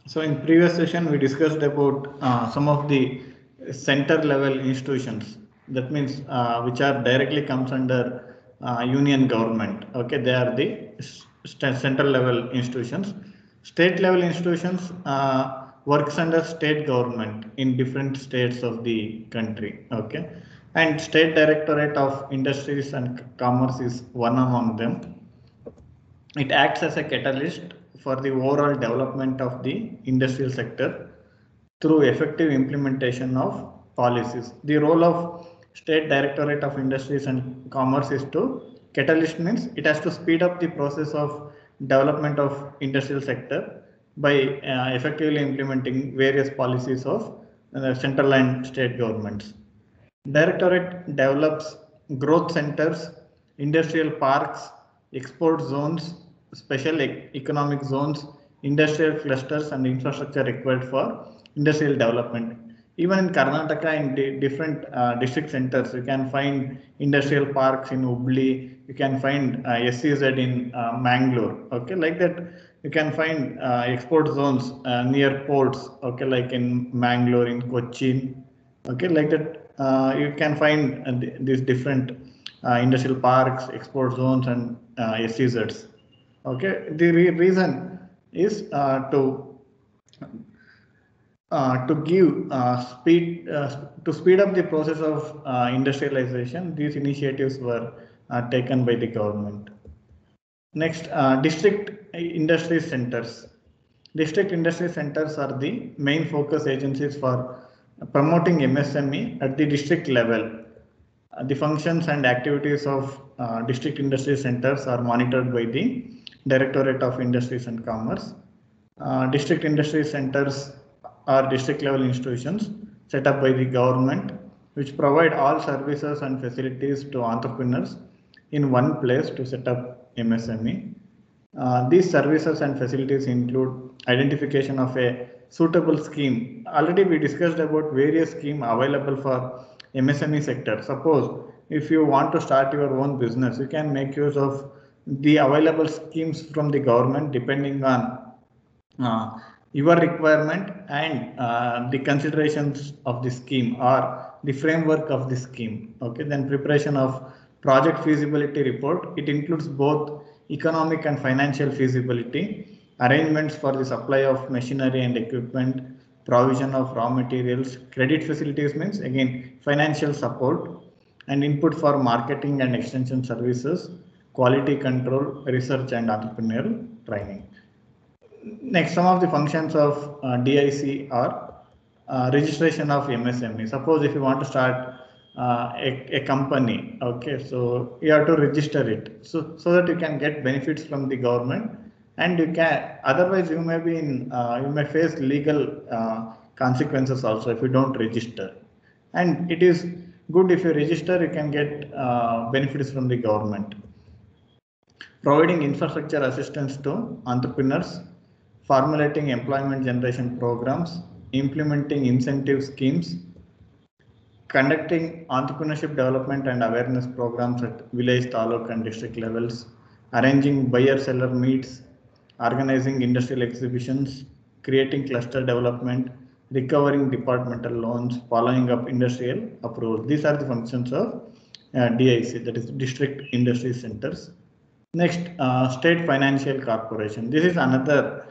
So in previous session, we discussed about some of the center level institutions. That means which are directly comes under union government. Okay, they are the central level institutions. State level institutions works under state government in different states of the country. Okay, and State Directorate of Industries and Commerce is one among them. It acts as a catalyst for the overall development of the industrial sector through effective implementation of policies. The role of State Directorate of Industries and Commerce is to catalyst means it has to speed up the process of development of industrial sector by effectively implementing various policies of central and state governments. Directorate develops growth centers, industrial parks, export zones, special economic zones, industrial clusters, and infrastructure required for industrial development. Even in Karnataka, in different district centers, you can find industrial parks in Hubli. You can find SEZ in Mangalore. Okay, like that, you can find export zones near ports. Okay, like in Mangalore, in Cochin. Okay, like that, you can find these different industrial parks, export zones, and SEZs. Okay, the reason is to give to speed up the process of industrialization. These initiatives were taken by the government. Next, district industry centers. District industry centers are the main focus agencies for promoting MSME at the district level. The functions and activities of district industry centers are monitored by the Directorate of Industries and Commerce. District industry centers are district level institutions set up by the government which provide all services and facilities to entrepreneurs in one place to set up MSME. These services and facilities include identification of a suitable scheme. Already we discussed about various schemes available for MSME sector. Suppose if you want to start your own business, you can make use of the available schemes from the government depending on your requirement and the considerations of the scheme or the framework of the scheme. Okay, then preparation of project feasibility report. It includes both economic and financial feasibility, arrangements for the supply of machinery and equipment, provision of raw materials, credit facilities means again financial support, and input for marketing and extension services, quality control, research and entrepreneurial training. Next, some of the functions of DIC are registration of MSME. Suppose if you want to start a company, okay, so you have to register it so that you can get benefits from the government, and you can otherwise you may be in you may face legal consequences also if you don't register. And it is good if you register, you can get benefits from the government. Providing infrastructure assistance to entrepreneurs, formulating employment generation programs, implementing incentive schemes, conducting entrepreneurship development and awareness programs at village, taluk and district levels, arranging buyer-seller meets, organizing industrial exhibitions, creating cluster development, recovering departmental loans, following up industrial approvals. These are the functions of DIC, that is District Industry Centers. Next, State Financial Corporation. This is another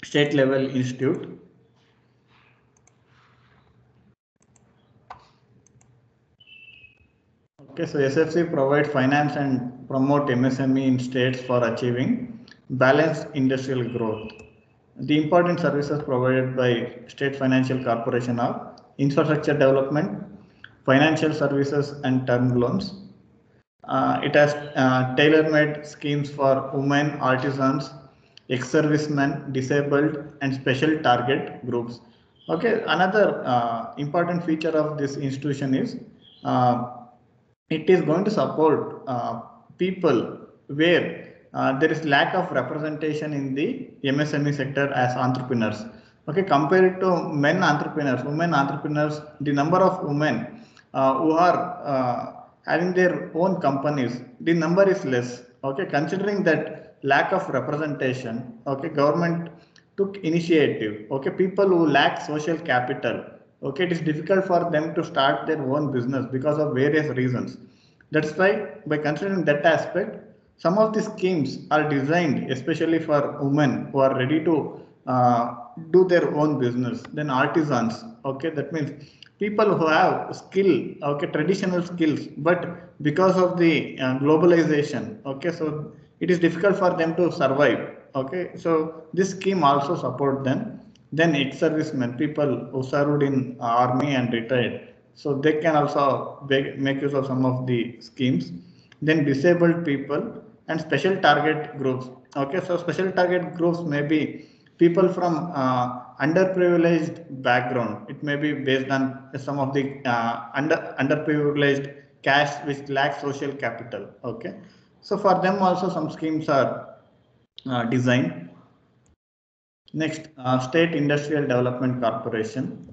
state level institute. Okay, so SFC provides finance and promote MSME in states for achieving balanced industrial growth. The important services provided by State Financial Corporation are infrastructure development, financial services and term loans. It has tailor-made schemes for women, artisans, ex-servicemen, disabled, and special target groups. Okay, another important feature of this institution is it is going to support people where there is lack of representation in the MSME sector as entrepreneurs. Okay, compared to men entrepreneurs, women entrepreneurs, the number of women who are having their own companies, the number is less. Okay, considering that lack of representation, okay, government took initiative. Okay, people who lack social capital, okay, it is difficult for them to start their own business because of various reasons. That's why by considering that aspect, some of the schemes are designed especially for women who are ready to do their own business. Then artisans, okay, that means people who have skill, okay, traditional skills, but because of the globalization, okay, so it is difficult for them to survive. Okay, so this scheme also support them. Then ex-servicemen, people who served in army and retired, so they can also make use of some of the schemes. Then disabled people and special target groups. Okay, so special target groups may be people from underprivileged background. It may be based on some of the underprivileged caste which lacks social capital. Okay, so for them also some schemes are designed. Next, State Industrial Development Corporation.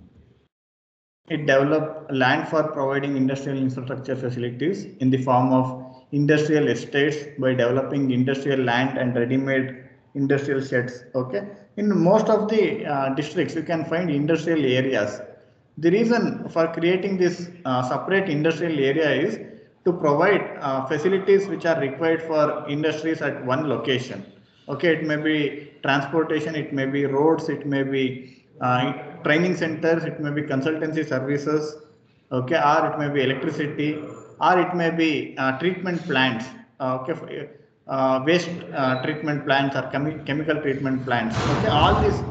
It developed land for providing industrial infrastructure facilities in the form of industrial estates by developing industrial land and ready-made industrial sheds. Okay, in most of the districts, you can find industrial areas. The reason for creating this separate industrial area is to provide facilities which are required for industries at one location. Okay, it may be transportation, it may be roads, it may be training centers, it may be consultancy services, okay, or it may be electricity, or it may be treatment plants, okay, waste treatment plants or chemical treatment plants. Okay, all these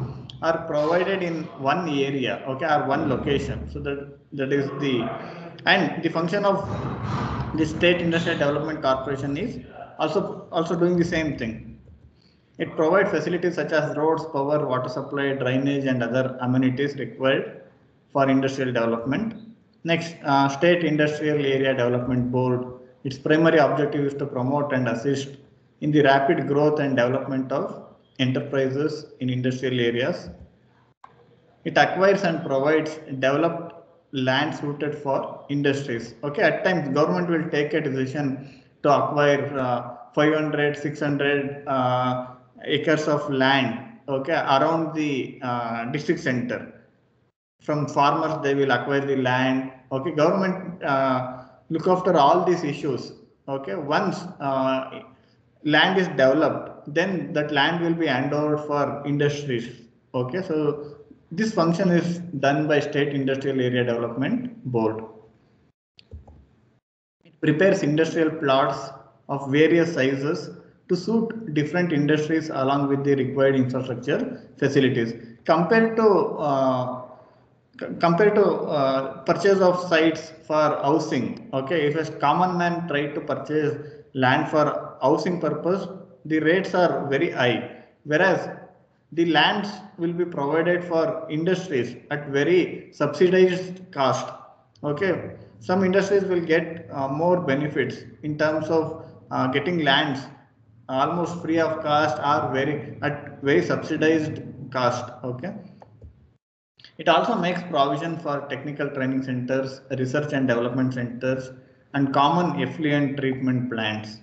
are provided in one area, okay, or one location. So that is the, and the function of the State Industrial Development Corporation is also doing the same thing. It provides facilities such as roads, power, water supply, drainage, and other amenities required for industrial development. Next, State Industrial Area Development Board. Its primary objective is to promote and assist in the rapid growth and development of enterprises in industrial areas. It acquires and provides developed land suited for industries. Okay, at times government will take a decision to acquire 500, 600 acres of land, okay, around the district center. From farmers, they will acquire the land. Okay, government look after all these issues. Okay, once land is developed, then that land will be handed over for industries. Okay, so this function is done by State Industrial Area Development Board. It prepares industrial plots of various sizes to suit different industries along with the required infrastructure facilities. Compared to purchase of sites for housing, okay, if a common man try to purchase land for housing purpose, the rates are very high, whereas the lands will be provided for industries at very subsidized cost. Okay, some industries will get more benefits in terms of getting lands almost free of cost or very subsidized cost. Okay, it also makes provision for technical training centers, research and development centers, and common effluent treatment plants.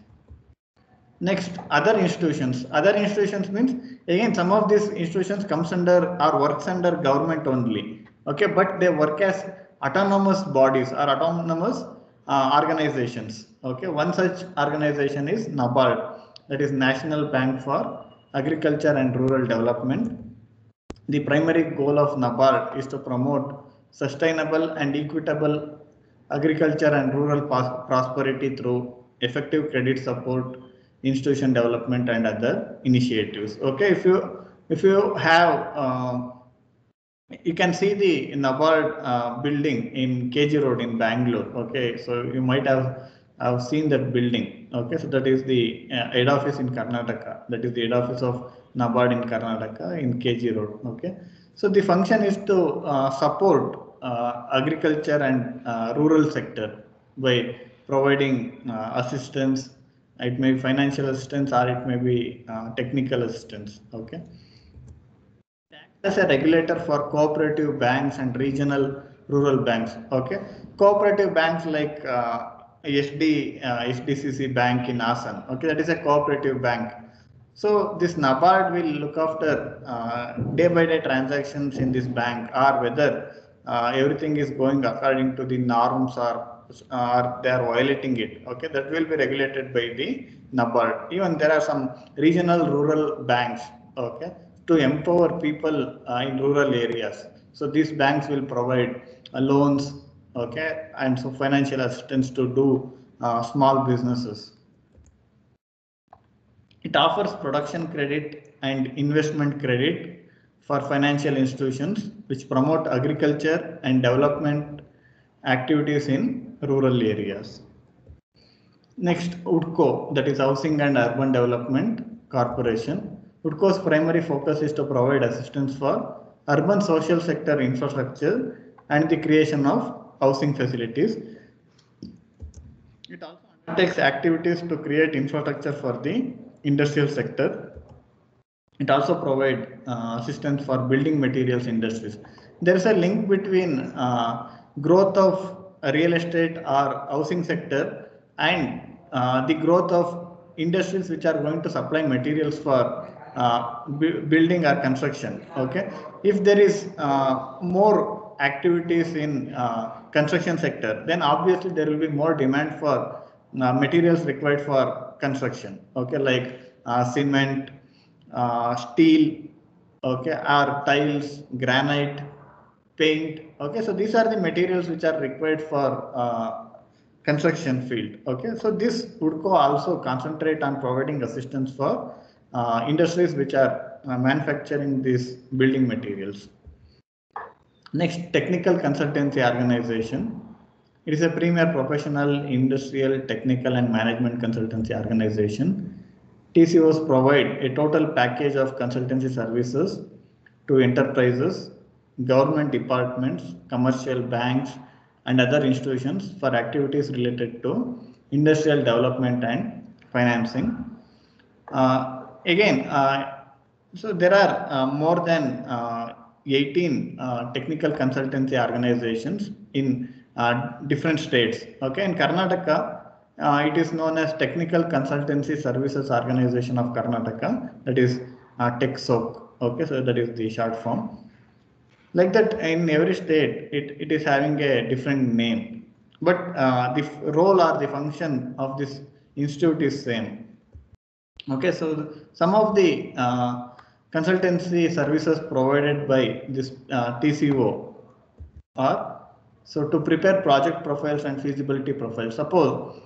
Next, other institutions. Other institutions means, again, some of these institutions comes under or works under government only. Okay, but they work as autonomous bodies or autonomous organizations. Okay, one such organization is NABARD, that is National Bank for Agriculture and Rural Development. The primary goal of NABARD is to promote sustainable and equitable agriculture and rural prosperity through effective credit support, institution development, and other initiatives. Okay, if you have you can see the NABARD building in KG Road in Bangalore. Okay, so you might have seen that building. Okay, so that is the head office in Karnataka. That is the head office of NABARD in Karnataka in KG Road. Okay, so the function is to support agriculture and rural sector by providing assistance. It may be financial assistance or it may be technical assistance. Okay, as a regulator for cooperative banks and regional rural banks. Okay, cooperative banks like SDCC Bank in Assam. Okay, that is a cooperative bank. So this NABARD will look after day-by-day transactions in this bank, or whether everything is going according to the norms, or they are violating it. Okay, that will be regulated by the NABARD. Even there are some regional rural banks. Okay, to empower people in rural areas. So these banks will provide loans. Okay, and so financial assistance to do small businesses. It offers production credit and investment credit for financial institutions which promote agriculture and development activities in rural areas. Next, UDCO, that is Housing and Urban Development Corporation. UDCO's primary focus is to provide assistance for urban social sector infrastructure and the creation of housing facilities. It also undertakes activities to create infrastructure for the industrial sector. It also provides assistance for building materials industries. There is a link between growth of real estate or housing sector and the growth of industries which are going to supply materials for building or construction. Okay, if there is more activities in construction sector, then obviously there will be more demand for materials required for construction. Okay, like cement, steel, okay, or tiles, granite, paint. Okay, so these are the materials which are required for construction field. Okay, so this UDCO also concentrate on providing assistance for industries which are manufacturing these building materials. Next, technical consultancy organization. It is a premier professional, industrial, technical and management consultancy organization. TCOs provide a total package of consultancy services to enterprises, government departments, commercial banks, and other institutions for activities related to industrial development and financing. So there are more than 18 technical consultancy organizations in different states. Okay, in Karnataka, it is known as Technical Consultancy Services Organization of Karnataka, that is TechSOC. Okay, so that is the short form. Like that, in every state, it is having a different name, but the role or the function of this institute is same. Okay, so some of the consultancy services provided by this TCO are, so to prepare project profiles and feasibility profiles. Suppose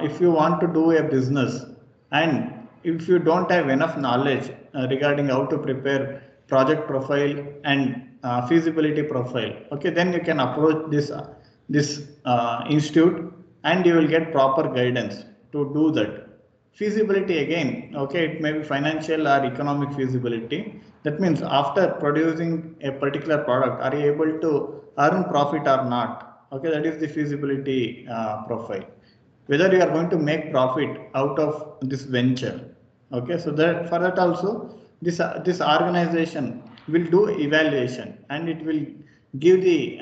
if you want to do a business and if you don't have enough knowledge regarding how to prepare project profile and feasibility profile, okay, then you can approach this institute and you will get proper guidance to do that. Feasibility again, okay, it may be financial or economic feasibility. That means after producing a particular product, are you able to earn profit or not? Okay, that is the feasibility profile. Whether you are going to make profit out of this venture. Okay, so that for that also this organization will do evaluation and it will give the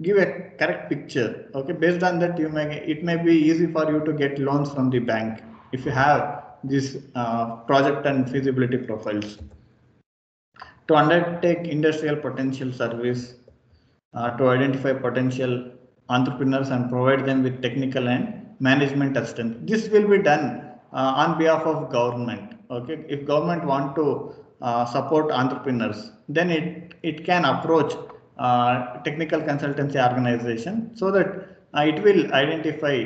give a correct picture. Okay, based on that it may be easy for you to get loans from the bank if you have this project and feasibility profiles. To undertake industrial potential surveys, to identify potential entrepreneurs and provide them with technical and management assistance. This will be done on behalf of government. Okay, if government want to support entrepreneurs, then it can approach technical consultancy organization so that it will identify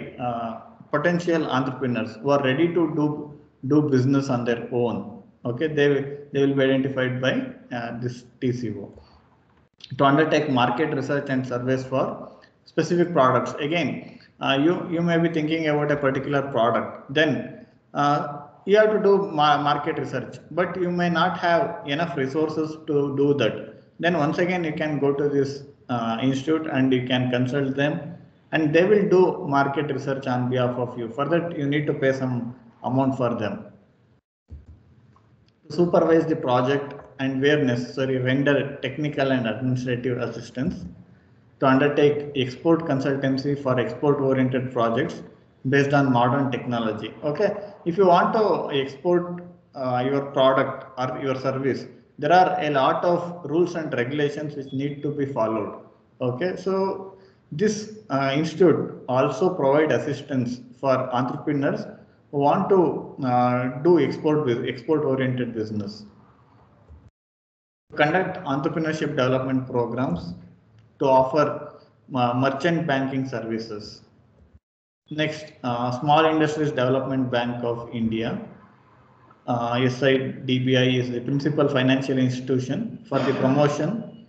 potential entrepreneurs who are ready to do business on their own. Okay, they will be identified by this TCO. To undertake market research and surveys for specific products. Again, you may be thinking about a particular product, then you have to do market research, but you may not have enough resources to do that. Then once again you can go to this institute and you can consult them and they will do market research on behalf of you. For that you need to pay some amount for them. To supervise the project and where necessary render technical and administrative assistance. To undertake export consultancy for export oriented projects based on modern technology. Okay, if you want to export your product or your service, there are a lot of rules and regulations which need to be followed. Okay, so this institute also provide assistance for entrepreneurs who want to do export oriented business. Conduct entrepreneurship development programs to offer merchant banking services. Next, Small Industries Development Bank of India. SIDBI is the principal financial institution for the promotion,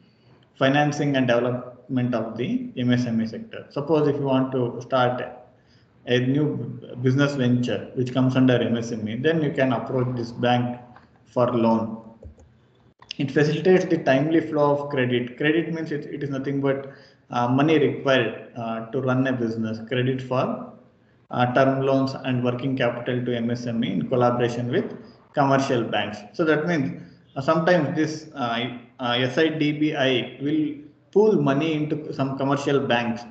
financing and development of the MSME sector. Suppose if you want to start a new business venture which comes under MSME, then you can approach this bank for loan. It facilitates the timely flow of credit. Credit means it is nothing but money required to run a business. Credit for term loans and working capital to MSME in collaboration with commercial banks. So that means sometimes this SIDBI will pool money into some commercial banks,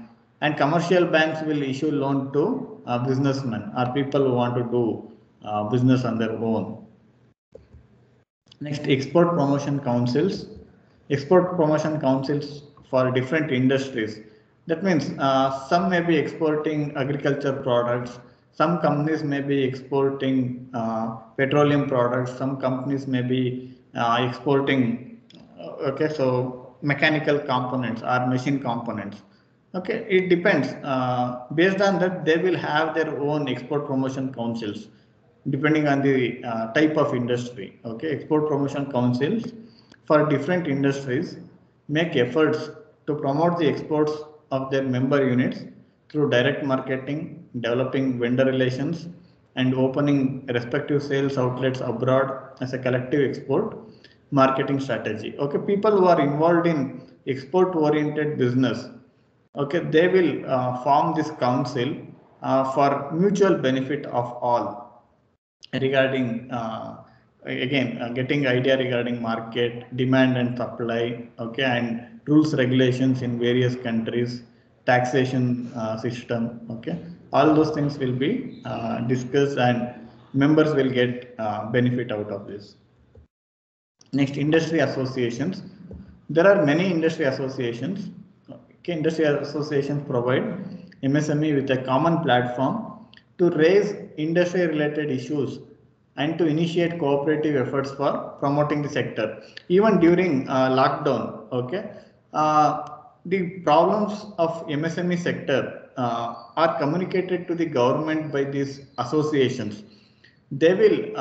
and commercial banks will issue loan to businessmen or people who want to do business on their own. Next, export promotion councils. Export promotion councils for different industries. That means some may be exporting agriculture products, some companies may be exporting petroleum products, some companies may be exporting so mechanical components or machine components. Okay, it depends. Based on that, they will have their own export promotion councils depending on the type of industry. Okay, export promotion councils for different industries make efforts to promote the exports of their member units through direct marketing, developing vendor relations, and opening respective sales outlets abroad as a collective export marketing strategy. Okay, people who are involved in export oriented business, okay, they will form this council for mutual benefit of all regarding getting idea regarding market demand and supply, okay, and rules regulations in various countries, taxation system, okay, all those things will be discussed and members will get benefit out of this. Next, industry associations. There are many industry associations. Okay, industry associations provide MSME with a common platform to raise industry related issues and to initiate cooperative efforts for promoting the sector. Even during lockdown, okay, the problems of MSME sector are communicated to the government by these associations. They will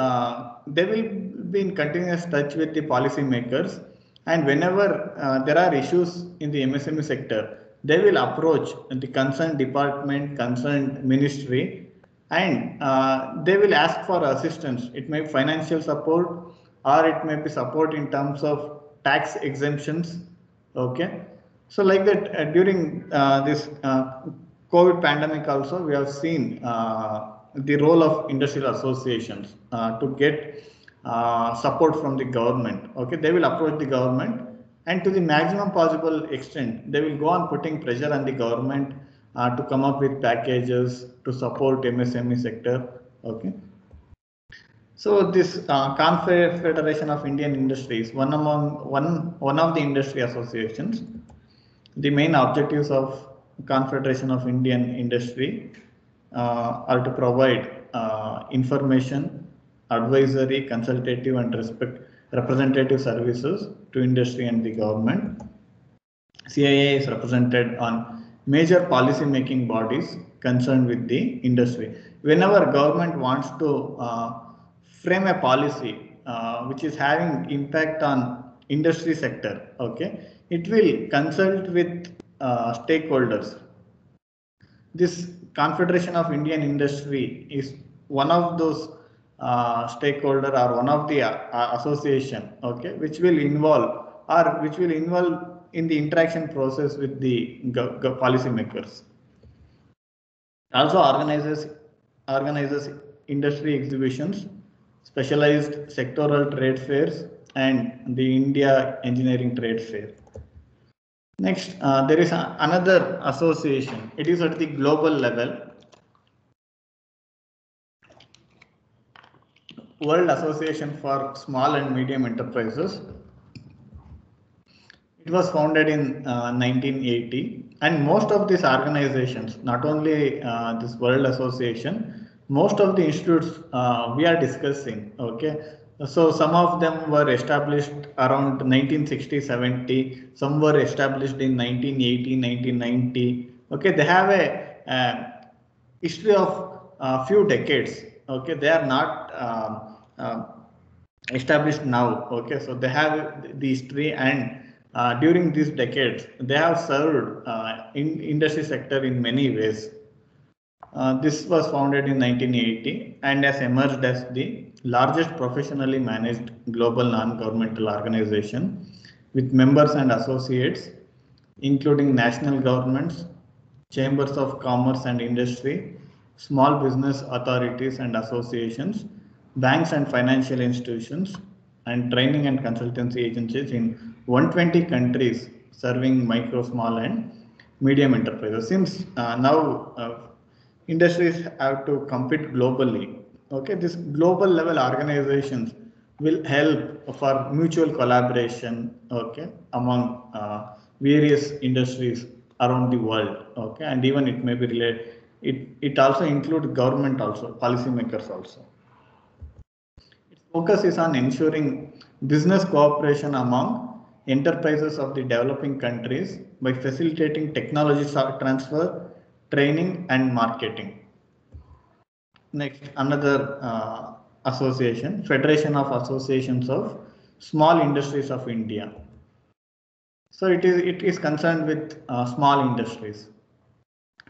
be in continuous touch with the policy makers, and whenever there are issues in the MSME sector, they will approach the concerned department, concerned ministry, and they will ask for assistance. It may be financial support or it may be support in terms of tax exemptions. Okay, so like that during this COVID pandemic also we have seen the role of industrial associations to get support from the government. Okay, they will approach the government, and to the maximum possible extent they will go on putting pressure on the government to come up with packages to support MSME sector. Okay, so this Confederation of Indian Industries, one of the industry associations. The main objectives of Confederation of Indian Industry are to provide information, advisory, consultative, and representative services to industry and the government. CII is represented on major policy making bodies concerned with the industry. Whenever government wants to frame a policy which is having impact on industry sector, okay, it will consult with stakeholders. This Confederation of Indian Industry is one of those stakeholder or one of the association, okay, which will involve in the interaction process with the policy makers. Also organizes industry exhibitions, specialized sectoral trade fairs, and the India Engineering Trade Fair. Next, there is another association. It is at the global level. World Association for Small and Medium Enterprises. It was founded in 1980, and most of these organizations, not only this World Association, most of the institutes we are discussing, okay. So some of them were established around 1960-70, some were established in 1980, 1990. Okay, they have a history of few decades. Okay, they are not established now. Okay, so they have the history, and during these decades they have served in industry sector in many ways. This was founded in 1980 and has emerged as the largest professionally managed global non-governmental organization with members and associates including national governments, chambers of commerce and industry, small business authorities and associations, banks and financial institutions, and training and consultancy agencies in 120 countries serving micro, small, and medium enterprises. Since now industries have to compete globally, okay, this global level organizations will help for mutual collaboration, okay, among various industries around the world, okay, and even it may be related. It also includes government also, policymakers also. Its focus is on ensuring business cooperation among enterprises of the developing countries by facilitating technology transfer, training, and marketing. Next, another association, Federation of Associations of Small Industries of India. So it is concerned with small industries.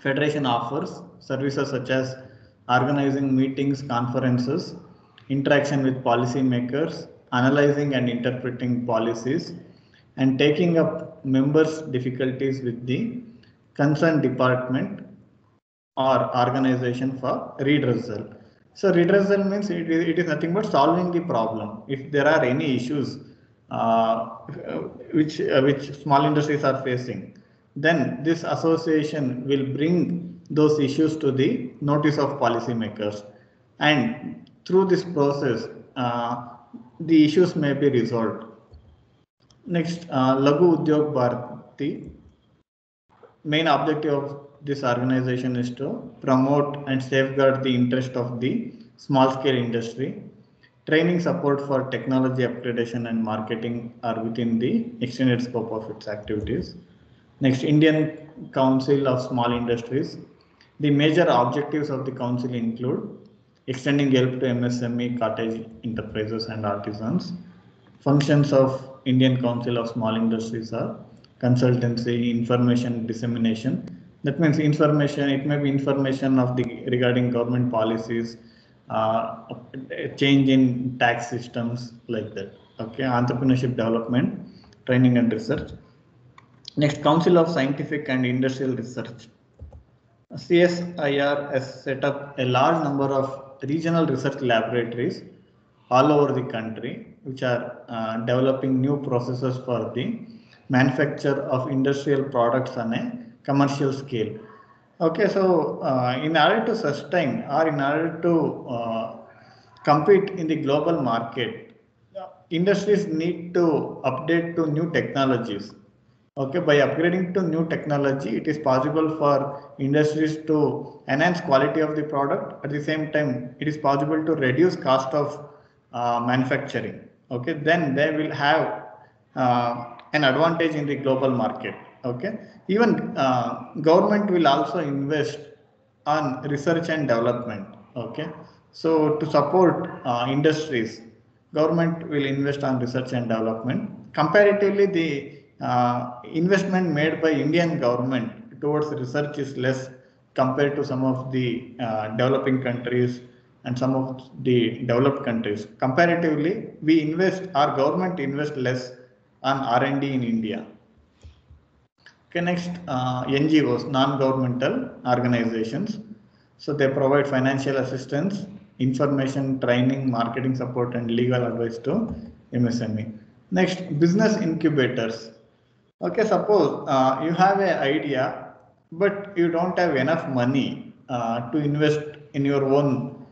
Federation offers services such as organizing meetings, conferences, interaction with policymakers, analyzing and interpreting policies, and taking up members' difficulties with the concerned department or organization for redressal. So redressal means it is nothing but solving the problem. If there are any issues which small industries are facing, then this association will bring those issues to the notice of policymakers, and through this process the issues may be resolved. Next, Laghu Udyog Bharati. Main objective of this organization is to promote and safeguard the interest of the small scale industry. Training support for technology upgradation and marketing are within the extended scope of its activities. Next, Indian Council of Small Industries. The major objectives of the council include extending help to MSME, cottage enterprises and artisans. Functions of Indian Council of Small Industries are consultancy, information dissemination. That means information, it may be information of the regarding government policies, change in tax systems, like that. Okay, entrepreneurship development, training and research. Next, Council of Scientific and Industrial Research. CSIR has set up a large number of regional research laboratories all over the country, which are developing new processes for the manufacture of industrial products on a commercial scale. Okay, so in order to sustain or in order to compete in the global market, industries need to update to new technologies. Okay, by upgrading to new technology, it is possible for industries to enhance quality of the product. At the same time, it is possible to reduce cost of manufacturing. Okay, then they will have an advantage in the global market. Okay, even government will also invest on research and development. Okay, so to support industries, government will invest on research and development. Comparatively, the investment made by Indian government towards research is less compared to some of the developing countries and some of the developed countries. Comparatively, our government invest less on R&D in India. Okay, next, NGOs, non-governmental organizations. So they provide financial assistance, information, training, marketing support, and legal advice to MSME. Next, business incubators. Okay, suppose you have an idea, but you don't have enough money to invest in your own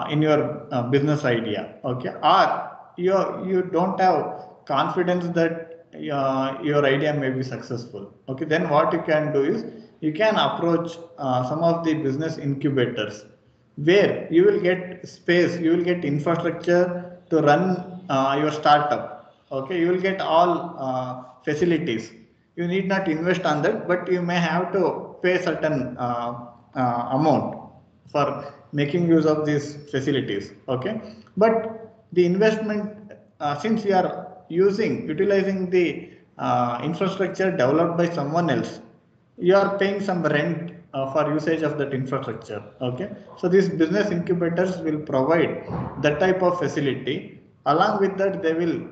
in your business idea, okay, or you don't have confidence that your idea may be successful, okay, then what you can do is you can approach some of the business incubators where you will get space, you will get infrastructure to run your startup, okay, you will get all facilities. You need not invest on that, but you may have to pay certain amount for making use of these facilities, okay, but the investment, since you are utilizing the infrastructure developed by someone else, you are paying some rent for usage of that infrastructure, okay. So these business incubators will provide that type of facility. Along with that, they will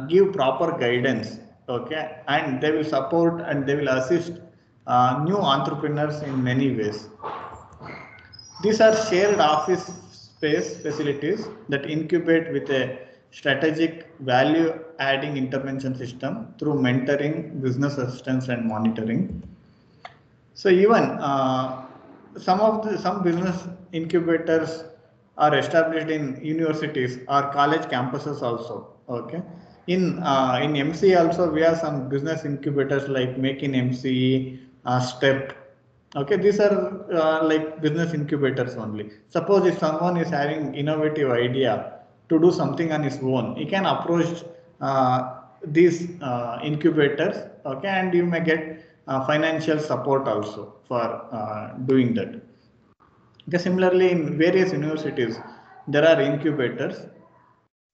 give proper guidance, okay, and they will support and they will assist new entrepreneurs in many ways. These are shared office space facilities that incubate with a strategic value adding intervention system through mentoring, business assistance, and monitoring. So even some business incubators are established in universities or college campuses also. Okay, in MCE also we have some business incubators like Make in MCE, STEP. Okay, these are like business incubators only. Suppose if someone is having innovative idea to do something on his own, he can approach these incubators, okay, and you may get financial support also for doing that. Okay, similarly, in various universities, there are incubators.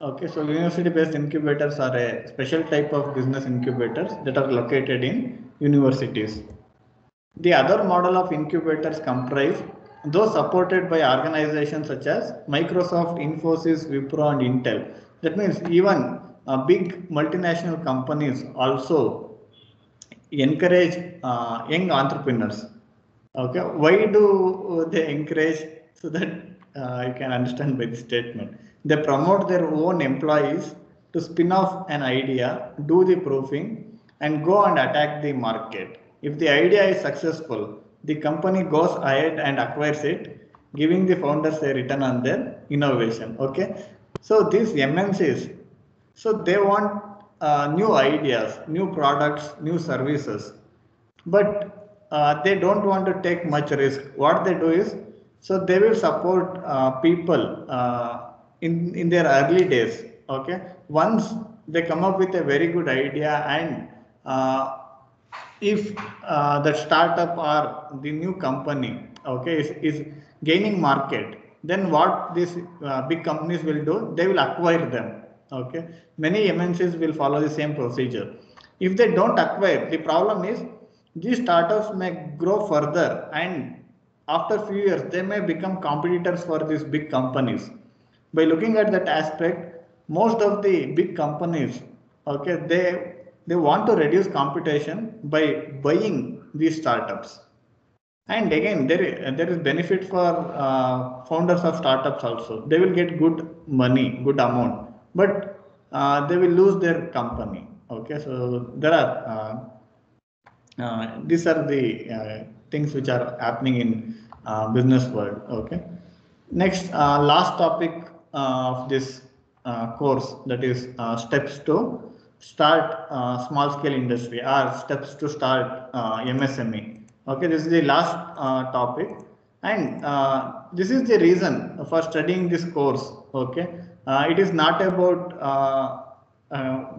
Okay, so university-based incubators are a special type of business incubators that are located in universities. The other model of incubators comprise those supported by organizations such as Microsoft, Infosys, Wipro, and Intel. That means even big multinational companies also encourage young entrepreneurs. Okay, why do they encourage? So that you can understand by the statement. They promote their own employees to spin off an idea, do the proofing, and go and attack the market. If the idea is successful, the company goes ahead and acquires it, giving the founders a return on their innovation. Okay, so these MNCs, so they want new ideas, new products, new services, but they don't want to take much risk. What they do is, so they will support people in their early days. Okay, once they come up with a very good idea, and if the startup or the new company, okay, is gaining market, then what these big companies will do, they will acquire them. Okay, many MNCs will follow the same procedure. If they don't acquire, the problem is these startups may grow further, and after few years they may become competitors for these big companies. By looking at that aspect, most of the big companies, okay, they want to reduce competition by buying these startups. And again, there is benefit for founders of startups also. They will get good money, good amount, but they will lose their company. Okay, so there are these are the things which are happening in business world. Okay, next last topic of this course, that is steps to start small scale industry, or steps to start MSME. Okay, this is the last topic, and this is the reason for studying this course. Okay, it is not about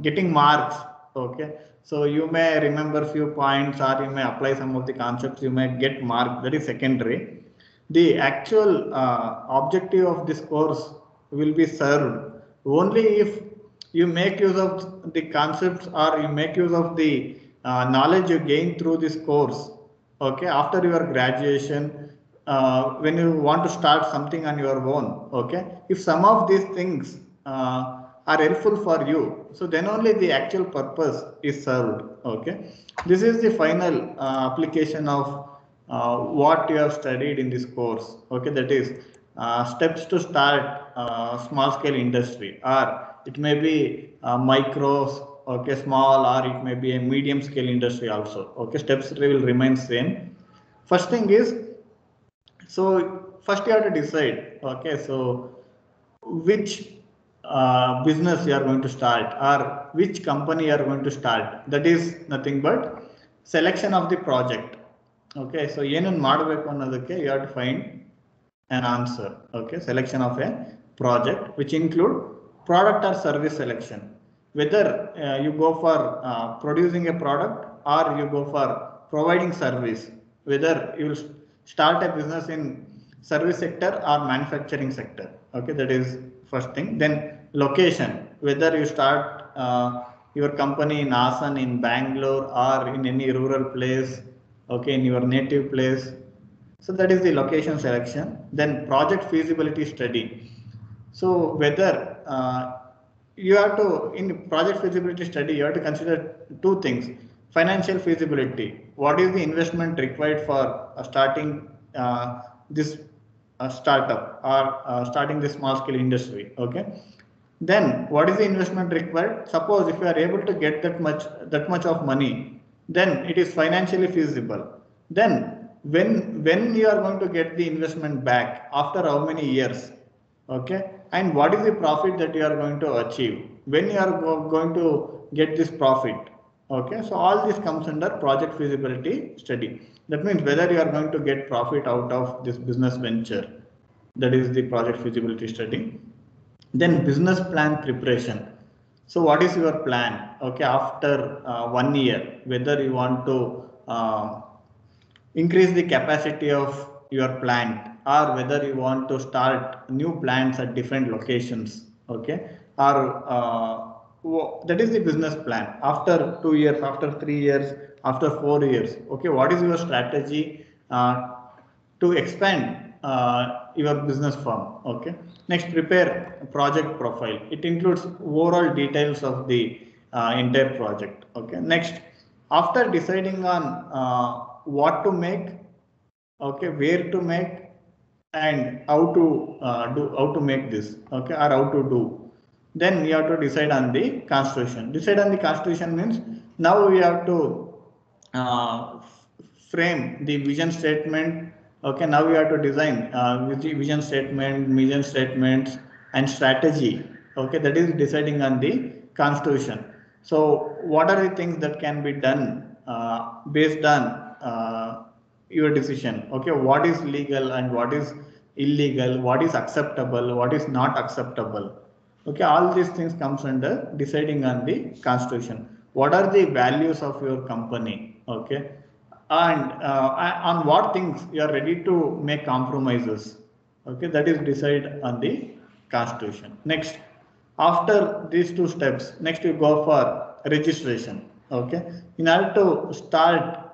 getting marks. Okay, so you may remember few points, or you may apply some of the concepts, you may get mark, that is secondary. The actual objective of this course will be served only if you make use of the concepts, or you make use of the knowledge you gain through this course. Okay, after your graduation, when you want to start something on your own, okay, if some of these things are helpful for you, so then only the actual purpose is served. Okay, this is the final application of what you have studied in this course. Okay, that is steps to start small scale industry, or it may be micro, okay, small, or it may be a medium scale industry also. Okay, steps will remain same. First thing is, So first you have to decide, okay, so which business you are going to start or which company you are going to start. That is nothing but selection of the project. Okay, so ಏನನ್ನು ಮಾಡಬೇಕು ಅನ್ನೋದಕ್ಕೆ you have to find an answer. Okay, selection of a project which include product or service selection. Whether you go for producing a product or you go for providing service. Whether you will start a business in service sector or manufacturing sector. Okay, that is first thing. Then location, whether you start your company in Asan, in Bangalore, or in any rural place, okay, in your native place. So that is the location selection. Then project feasibility study. So whether you have to, in project feasibility study, you have to consider two things: financial feasibility. What is the investment required for starting this startup or starting this small scale industry? Okay. Then what is the investment required? Suppose if you are able to get that much of money, then it is financially feasible. Then when you are going to get the investment back, after how many years? Okay, and what is the profit that you are going to achieve when you are going to get this profit? Okay, so all this comes under project feasibility study. That means whether you are going to get profit out of this business venture. That is the project feasibility study. Then business plan preparation. So what is your plan? Okay, after 1 year, whether you want to increase the capacity of your plant, or whether you want to start new plants at different locations. Okay, or that is the business plan. After 2 years, after 3 years, after 4 years, okay, what is your strategy to expand your business firm? Okay, next, prepare project profile. It includes overall details of the entire project. Okay, next, after deciding on what to make, okay, where to make, and how to make this, okay, or how to do, then we have to decide on the constitution. Decide on the constitution means now we have to frame the vision statement. Okay, now we have to design with the vision statement, mission statements, and strategy. Okay, that is deciding on the constitution. So what are the things that can be done based on your decision? Okay, what is legal and what is illegal, what is acceptable, what is not acceptable? Okay, all these things comes under deciding on the constitution. What are the values of your company? Okay, and on what things you are ready to make compromises? Okay, that is decide on the constitution. Next, after these two steps, next you go for registration. Okay, in order to start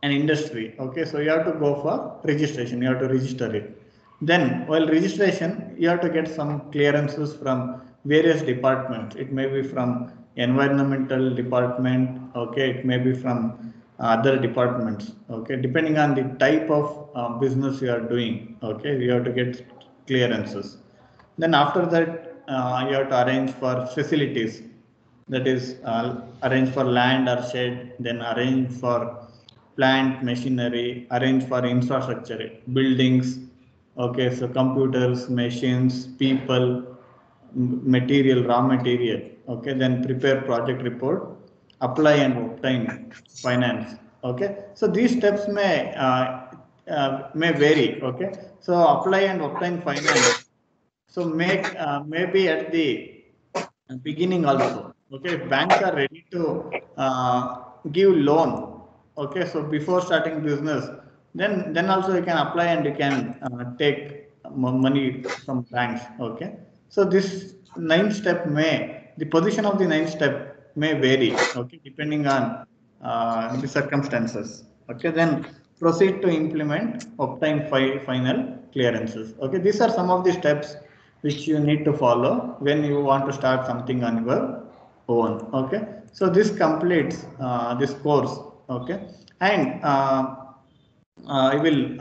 an industry, okay, so you have to go for registration. You have to register it. Then while registration, you have to get some clearances from various departments. It may be from environmental department, okay, it may be from other departments, okay, depending on the type of business you are doing. Okay, you have to get clearances. Then after that, you have to arrange for facilities. That is arrange for land or shed, then arrange for plant machinery, arrange for infrastructure, buildings. Okay, so computers, machines, people, material, raw material. Okay, then prepare project report, apply and obtain finance. Okay, so these steps may vary. Okay, so apply and obtain finance. So make maybe at the beginning also. Okay, if banks are ready to give loan. Okay, so before starting business, then also you can apply and you can take money from banks. Okay, so this 9th step the position of the 9th step may vary. Okay, depending on the circumstances. Okay, then proceed to implement, obtain final clearances. Okay, these are some of the steps which you need to follow when you want to start something on your own. Okay, so this completes this course. Okay, and I will